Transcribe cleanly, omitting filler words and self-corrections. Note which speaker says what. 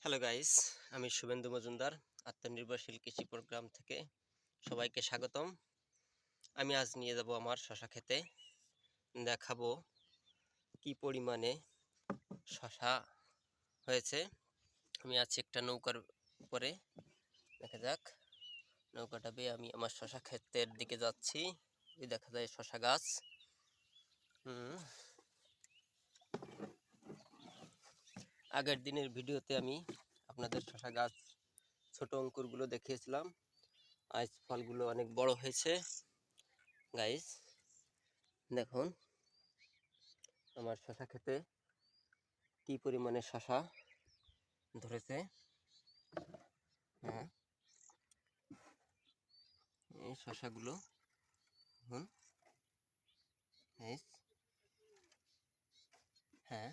Speaker 1: Hello guys, আমি শুভেন্দু মজুমদার আত্মনির্ভরশীল কৃষি প্রোগ্রাম থেকে সবাইকে স্বাগতম। আমি আজ নিয়ে যাব আমার শশা ক্ষেতে, দেখাবো কি পরিমাণে শশা হয়েছে। আমি আছি একটা নৌকার উপরে, দেখা যাক। নৌকাটা বেয়ে আমি আমার শশা ক্ষেতের দিকে যাচ্ছি। ওই দেখা যায় শশা গাছ। আগের দিনের ভিডিওতে আমি আপনাদের শশা গাছ ছোট অঙ্কুরগুলো দেখিয়েছিলাম। আজ ফলগুলো অনেক বড় হয়েছে গাইস। দেখুন আমার শশা ক্ষেতে কি পরিমাণে শশা ধরেছে। হ্যাঁ, এই শশাগুলো দেখুন। হ্যাঁ,